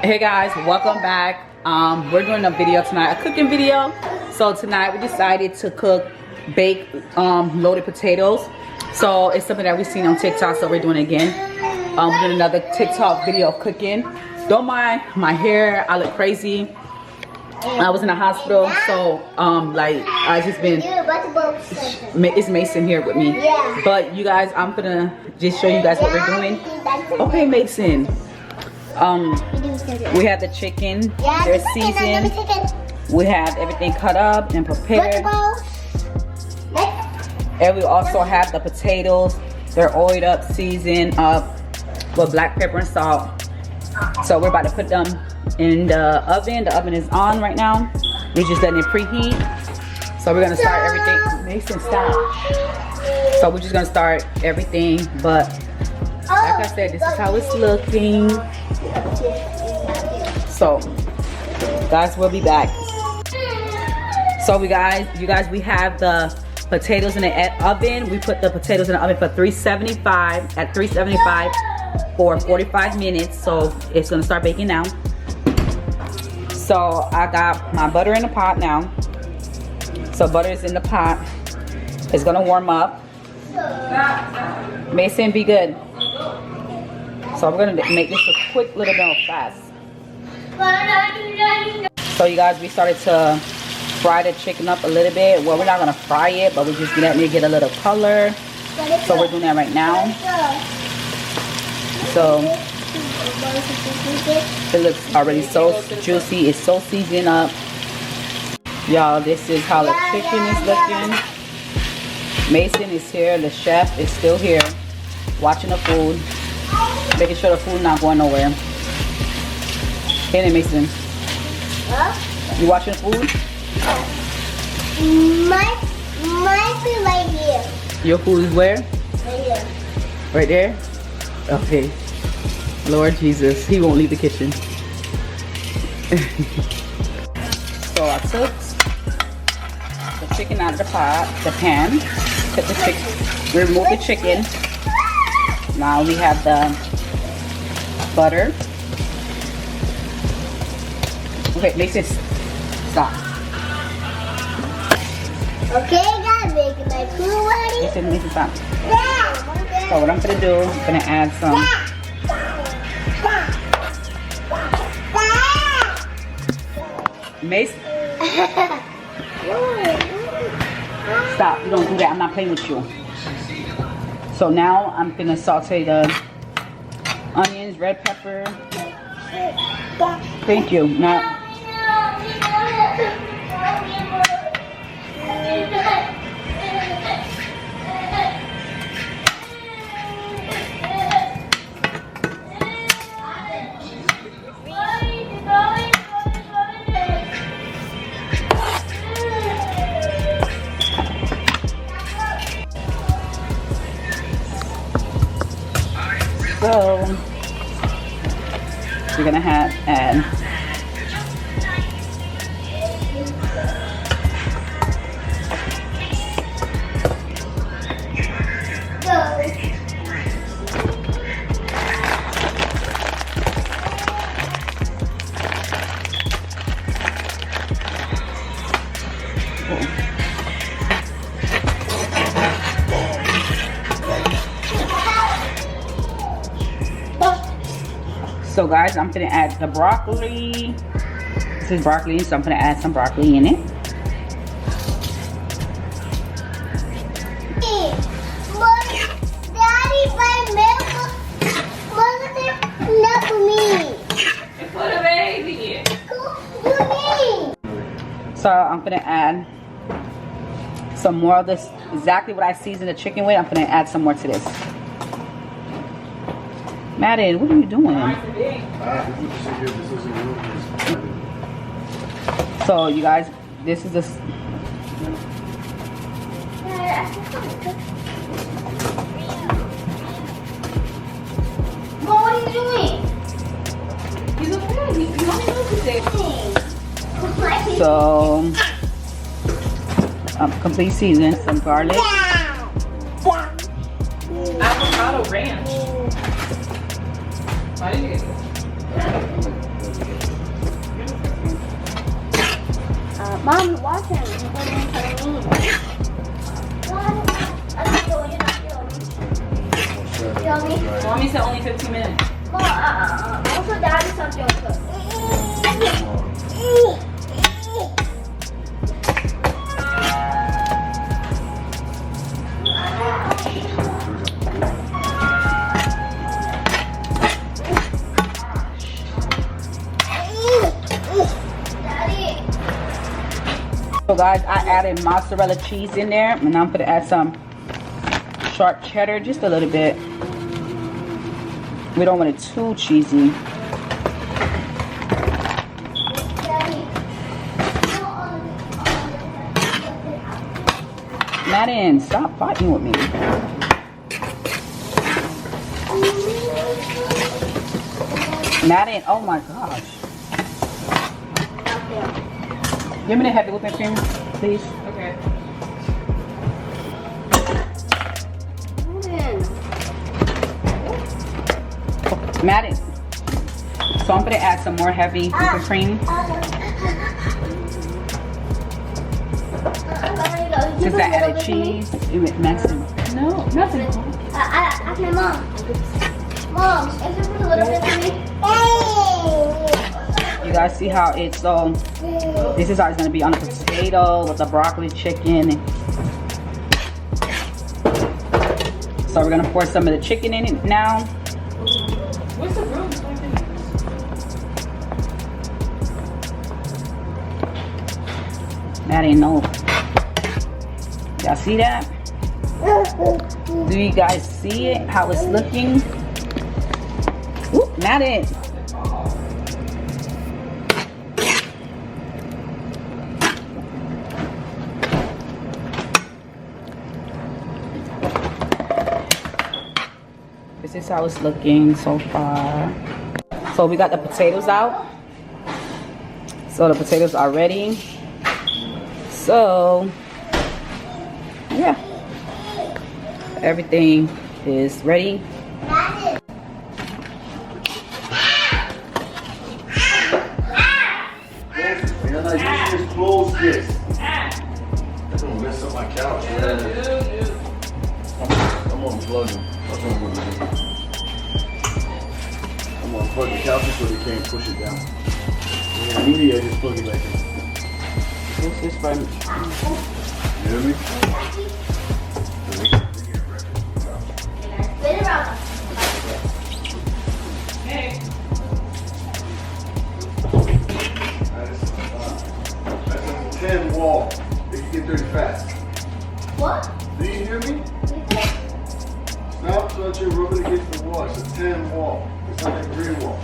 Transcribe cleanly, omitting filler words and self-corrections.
Hey guys, welcome back. We're doing a video tonight, a cooking video. So tonight we decided to bake loaded potatoes. So it's something that we've seen on TikTok, so we're doing it again. We're doing another TikTok video of cooking. Don't mind my hair, I look crazy. I was in the hospital, so like I just been, it's Mason here with me. But you guys, I'm gonna just show you guys what we're doing. Okay, Mason. We have the chicken, they're seasoned. We have everything cut up and prepared. And we also have the potatoes. They're oiled up, seasoned up with black pepper and salt. So we're about to put them in the oven. The oven is on right now. We're just letting it preheat. So we're gonna start everything. Mason, stop. So we're just gonna start everything, but like I said, this is how it's looking. So guys, we'll be back. So you guys, we have the potatoes in the oven. We put the potatoes in the oven for 375 at 375 for 45 minutes. So it's gonna start baking now. So I got my butter in the pot now. So butter is in the pot. It's gonna warm up. Mason, be good. So we're gonna make this a quick little bit fast. So you guys, we started to fry the chicken up a little bit. Well, we're not gonna fry it, but we're just letting it get a little color. So we're doing that right now. So it looks already so juicy. It's so seasoned up. Y'all, this is how the chicken is looking. Mason is here. The chef is still here, watching the food, making sure the food not going nowhere. Hey, Mason. Huh? You watching the food? My food right here. Your food is where? Right here. Right there? Okay. Lord Jesus, he won't leave the kitchen. So I took the chicken out of the pot, the pan. Took the chicken, remove the chicken. Now we have the butter. Okay, Mason, stop. Okay, guys, making my food ready. Mason, stop. So what I'm gonna do, I'm gonna add some. Mason. Stop, you don't do that, I'm not playing with you. So now I'm gonna saute the onions, red pepper. Thank you. Now, so we're gonna add So guys, I'm gonna add the broccoli. This is broccoli, so I'm gonna add some broccoli in it. Daddy, buy milk. Not for me. For the baby. For me. So I'm gonna add some more of this, exactly what I seasoned the chicken with. I'm gonna add some more to this. Madden, what are you doing? So you guys, this is the. What are you doing? He's okay. You only know today. So complete season, some garlic. Avocado ranch. Why did you get this? Mom, watching. Mommy said only 15 minutes. Also, Daddy something. So guys, I added mozzarella cheese in there, and I'm gonna add some sharp cheddar, just a little bit. We don't want it too cheesy. Madden, stop fighting with me. Madden, oh my gosh. Give me the heavy whipping cream, please. Okay. Madden. So I'm gonna add some more heavy whipping cream. Since I added cheese, it makes it. No, nothing. Ask my mom. Mom, is it a little bit for me? You guys see how it's so. This is how it's gonna be on the potato with the broccoli chicken. So we're gonna pour some of the chicken in it now. Where's the room? That ain't no. Y'all see that? Do you guys see it? How it's looking? Oop, not it. This is how it's looking so far. So we got the potatoes out. So the potatoes are ready. So yeah, everything is ready. Man, I just close this. That's gonna mess up my couch, man. I'm gonna plug them. That's what I'm gonna do. I'm gonna plug the couches so they can't push it down. Yeah, maybe I just plug it back in. This is from. You hear me? Hey. That's a 10 wall. They can get dirty fast. What? Do you hear me? Stop touching, rubbing against the wall. It's a 10 wall. It's not a 3 wall.